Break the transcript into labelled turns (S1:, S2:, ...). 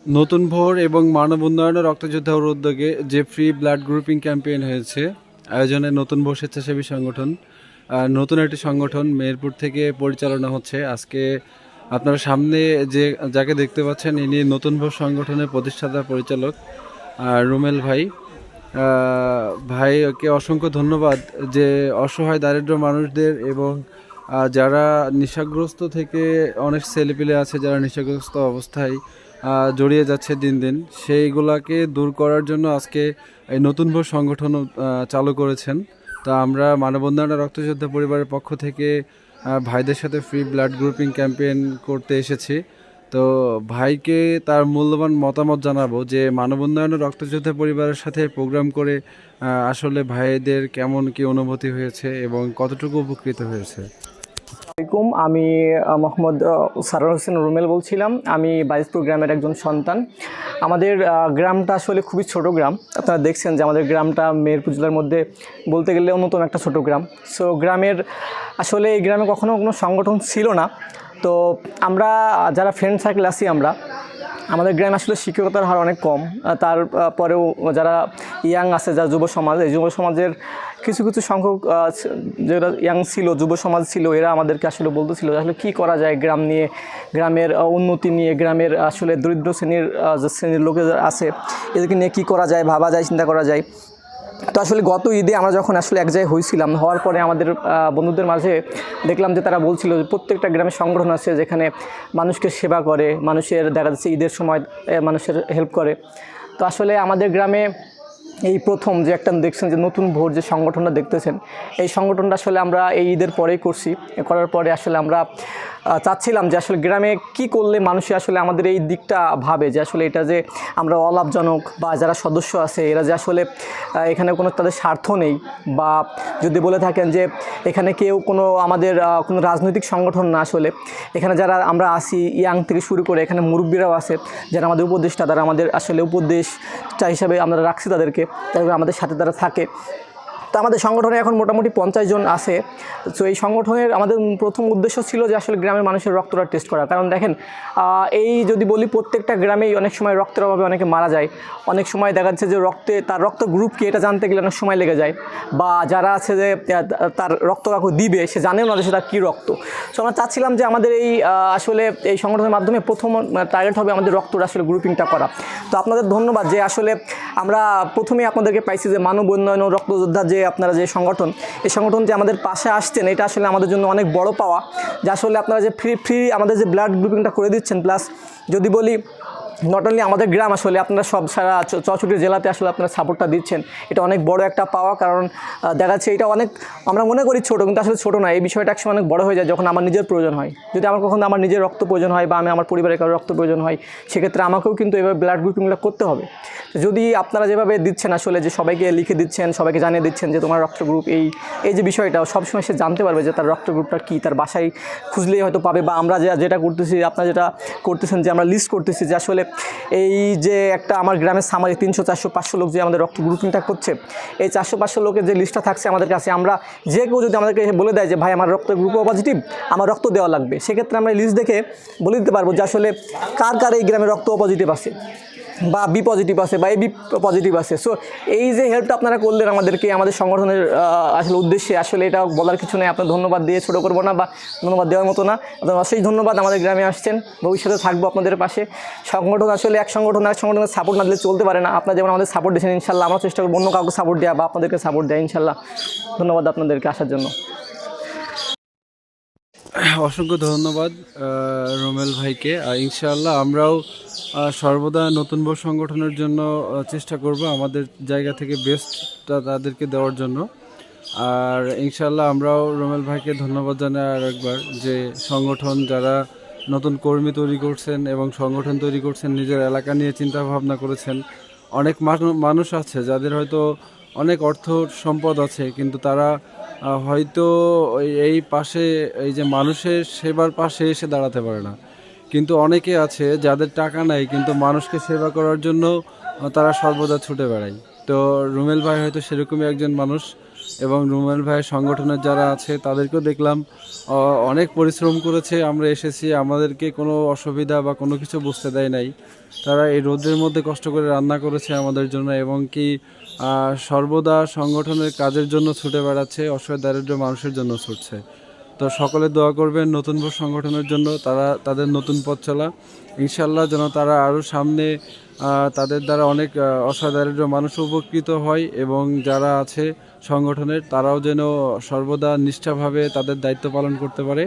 S1: নতুন ভোর এবং মানব উন্নয়ন ও রক্তযোদ্ধার উদ্যোগে যে ফ্রি ব্লাড গ্রুপিং ক্যাম্পেইন হয়েছে, আয়োজনে নতুন ভোর স্বেচ্ছাসেবী সংগঠন, নতুন একটি সংগঠন মেহেরপুর থেকে পরিচালনা হচ্ছে। আজকে আপনারা সামনে যে যাকে দেখতে পাচ্ছেন, ইনি নতুন ভোর সংগঠনের প্রতিষ্ঠাতা পরিচালক রুমেল ভাই। ভাইকে অসংখ্য ধন্যবাদ যে অসহায় দারিদ্র মানুষদের এবং যারা নেশাগ্রস্ত থেকে অনেক ছেলেপিলে আছে যারা নেশাগ্রস্ত অবস্থায় জড়িয়ে যাচ্ছে দিন দিন, সেইগুলাকে দূর করার জন্য আজকে এই নতুন ভোর সংগঠন চালু করেছেন। তা আমরা মানববন্ধনা রক্তযোদ্ধা পরিবারের পক্ষ থেকে ভাইদের সাথে ফ্রি ব্লাড গ্রুপিং ক্যাম্পেইন করতে এসেছি। তো ভাইকে তার মূল্যবান মতামত জানাবো যে মানব উন্নয়ন রক্তযোদ্ধা পরিবারের সাথে প্রোগ্রাম করে আসলে ভাইদের কেমন কি অনুভূতি হয়েছে এবং কতটুকু উপকৃত হয়েছে।
S2: আমি মোহাম্মদ সারোয়ার হোসেন রুমেল বলছিলাম। আমি বাইজপুর গ্রামের একজন সন্তান। আমাদের গ্রামটা আসলে খুবই ছোট গ্রাম। আপনারা দেখছেন যে আমাদের গ্রামটা মেহেরপুর জেলার মধ্যে বলতে গেলে অন্যতম একটা ছোট গ্রাম। সো গ্রামের আসলে এই গ্রামে কখনো কোনো সংগঠন ছিল না। তো আমরা যারা ফ্রেন্ড সার্কেল আছি আমাদের গ্রামে আসলে শিক্ষকতার হার অনেক কম। তারপরেও যারা ইয়াং আছে, যারা যুব সমাজ, এই যুব সমাজের কিছু কিছু সংখ্যক যারা ইয়াং ছিল, যুব সমাজ ছিল, এরা আমাদেরকে আসলে বলতেছিল আসলে কী করা যায় গ্রাম নিয়ে, গ্রামের উন্নতি নিয়ে, গ্রামের আসলে দরিদ্র শ্রেণীর লোক আছে এদেরকে নিয়ে কী করা যায়, ভাবা যায়, চিন্তা করা যায়। তো আসলে গত ঈদে আমরা যখন আসলে এক জায়গায় হয়েছিলাম, হওয়ার পরে আমাদের বন্ধুদের মাঝে দেখলাম যে তারা বলছিল যে প্রত্যেকটা গ্রামে সংগঠন আছে যেখানে মানুষকে সেবা করে, মানুষের দেখা যাচ্ছে ঈদের সময় মানুষের হেল্প করে। তো আসলে আমাদের গ্রামে এই প্রথম যে একটা দেখছেন যে নতুন ভোর যে সংগঠনটা দেখতেছেন, এই সংগঠনটা আসলে আমরা এই ঈদের পরেই করছি। করার পরে আসলে আমরা চাচ্ছিলাম যে আসলে গ্রামে কি করলে মানুষে আসলে আমাদের এই দিকটা ভাবে যে আসলে এটা যে আমরা অলাভজনক, বা যারা সদস্য আছে এরা যে আসলে এখানে কোনো তাদের স্বার্থ নেই, বা যদি বলে থাকেন যে এখানে কেউ কোনো আমাদের কোনো রাজনৈতিক সংগঠন না, আসলে এখানে যারা আমরা আসি ইয়াং থেকে শুরু করে এখানে মুরব্বীরাও আছে যারা আমাদের উপদেষ্টা, তারা আমাদের আসলে উপদেষ্টা হিসাবে আমরা রাখছি তাদেরকে, তারপরে আমাদের সাথে তারা থাকে। তো আমাদের সংগঠনে এখন মোটামুটি 50 জন আছে। তো এই সংগঠনের আমাদের প্রথম উদ্দেশ্য ছিল যে আসলে গ্রামের মানুষের রক্তটা টেস্ট করা। কারণ দেখেন, এই যদি বলি প্রত্যেকটা গ্রামেই অনেক সময় রক্তের অভাবে অনেকে মারা যায়। অনেক সময় দেখা যাচ্ছে যে তার রক্ত গ্রুপ কি এটা জানতে গেলে অনেক সময় লেগে যায়, বা যারা আছে যে তার রক্ত কাউকে দিবে সে জানেও না যে সেটা কী রক্ত। সো আমরা চাচ্ছিলাম যে আমাদের এই আসলে এই সংগঠনের মাধ্যমে প্রথম টার্গেট হবে আমাদের রক্তটা আসলে গ্রুপিংটা করা। তো আপনাদের ধন্যবাদ যে আসলে আমরা প্রথমেই আপনাদেরকে পাইছি যে মানব উন্নয়ন ও রক্তযোদ্ধা যে আপনারা যে সংগঠন, এই সংগঠন যে আমাদের পাশে আসছেন, এটা আসলে আমাদের জন্য অনেক বড় পাওয়া। যে আসলে আপনারা যে ফ্রি আমাদের যে ব্লাড গ্রুপিংটা করে দিচ্ছেন, প্লাস যদি বলি নট অনলি আমাদের গ্রাম, আসলে আপনারা সব সারা 64 জেলাতে আসলে আপনারা সাপোর্টটা দিচ্ছেন, এটা অনেক বড় একটা পাওয়া। কারণ দেখা যাচ্ছে এটা অনেক আমরা মনে করি ছোটো, কিন্তু আসলে ছোটো না, এই বিষয়টা একসময় অনেক বড় হয়ে যায় যখন আমার নিজের প্রয়োজন হয়। যদি আমার কখনো আমার নিজের রক্ত প্রয়োজন হয়, বা আমি আমার পরিবারের কারো রক্ত প্রয়োজন হয়, সেক্ষেত্রে আমাকেও কিন্তু এভাবে ব্লাড গ্রুপিংটা করতে হবে। যদি আপনারা যেভাবে দিচ্ছেন আসলে, যে সবাইকে লিখে দিচ্ছেন, সবাইকে জানিয়ে দিচ্ছেন যে তোমার রক্ত গ্রুপ এই যে বিষয়টা সবসময় সে জানতে পারবে যে তার রক্ত গ্রুপটা কী, তার বাসায় খুঁজলেই হয়তো পাবে। বা আমরা যেটা করতেছি, আপনারা যেটা করতেছেন যে আমরা লিস্ট করতেছি যে আসলে এই যে একটা আমার গ্রামের সামারি 300, 400, 500 লোক যে আমাদের রক্ত গ্রুপিংটা করছে, এই 400, 500 লোকের যে লিস্টটা থাকছে আমাদের কাছে, আমরা যে কেউ যদি আমাদেরকে বলে দেয় যে ভাই আমার রক্ত গ্রুপ পজিটিভ, আমার রক্ত দেওয়া লাগবে, সেক্ষেত্রে আমরা লিস্ট দেখে বলে দিতে পারবো যে আসলে কার কার এই গ্রামে রক্ত পজিটিভ আছে, বা বি পজিটিভ আছে, বা এবি পজিটিভ আছে। সো এই যে হেল্পটা আপনারা করলেন আমাদেরকে, আমাদের সংগঠনের আসলে উদ্দেশ্যে, আসলে এটা বলার কিছু নেই। আপনার ধন্যবাদ দিয়ে ছোটো করবো না, বা ধন্যবাদ দেওয়ার মতো না। আপনার অবশ্যই ধন্যবাদ, আমাদের গ্রামে আসছেন, ভবিষ্যতে থাকবো আপনাদের পাশে। সংগঠন আসলে এক সংগঠনের সাপোর্ট না দিলে চলতে পারে না। আপনারা যেমন আমাদের সাপোর্ট দিয়েছেন, ইনশাল্লাহ আমরা চেষ্টা করবো অন্য কাউকে সাপোর্ট দেওয়া, বা আপনাদেরকে সাপোর্ট দেওয়া, ইনশাল্লাহ। ধন্যবাদ আপনাদেরকে আসার জন্য।
S1: অসংখ্য ধন্যবাদ রোমেল ভাইকে। ইনশাআল্লাহ আমরাও সর্বদা নতুন ভোর সংগঠনের জন্য চেষ্টা করব আমাদের জায়গা থেকে বেস্টটা তাদেরকে দেওয়ার জন্য। আর ইনশাআল্লাহ আমরাও রোমেল ভাইকে ধন্যবাদ জানাই আর একবার, যে সংগঠন যারা নতুন কর্মী তৈরি করছেন এবং সংগঠন তৈরি করছেন, নিজের এলাকা নিয়ে চিন্তা ভাবনা করেছেন। অনেক মানুষ আছে যাদের হয়তো অনেক অর্থ সম্পদ আছে, কিন্তু তারা হয়তো এই পাশে এই যে মানুষের সেবার পাশে এসে দাঁড়াতে পারে না। কিন্তু অনেকে আছে যাদের টাকা নাই, কিন্তু মানুষকে সেবা করার জন্য তারা সর্বদা ছুটে বেড়ায়। তো রুমেল ভাই হয়তো সেরকমই একজন মানুষ। এবং রুমেল ভাইয়ের সংগঠনের যারা আছে তাদেরকেও দেখলাম অনেক পরিশ্রম করেছে। আমরা এসেছি, আমাদেরকে কোনো অসুবিধা বা কোনো কিছু বুঝতে দেয় নাই। তারা এই রোদের মধ্যে কষ্ট করে রান্না করেছে আমাদের জন্য, এবং কি সর্বদা সংগঠনের কাজের জন্য ছুটে বেড়াচ্ছে, অসহায় দারিদ্র মানুষের জন্য ছুটছে। তো সকলে দোয়া করবেন নতুন ভোর সংগঠনের জন্য, তারা তাদের নতুন পথ চলা ইনশাল্লাহ যেন তারা আরও সামনে তাদের দ্বারা অনেক অসহায় দারিদ্র মানুষ উপকৃত হয়, এবং যারা আছে সংগঠনের তারাও যেন সর্বদা নিষ্ঠাভাবে তাদের দায়িত্ব পালন করতে পারে।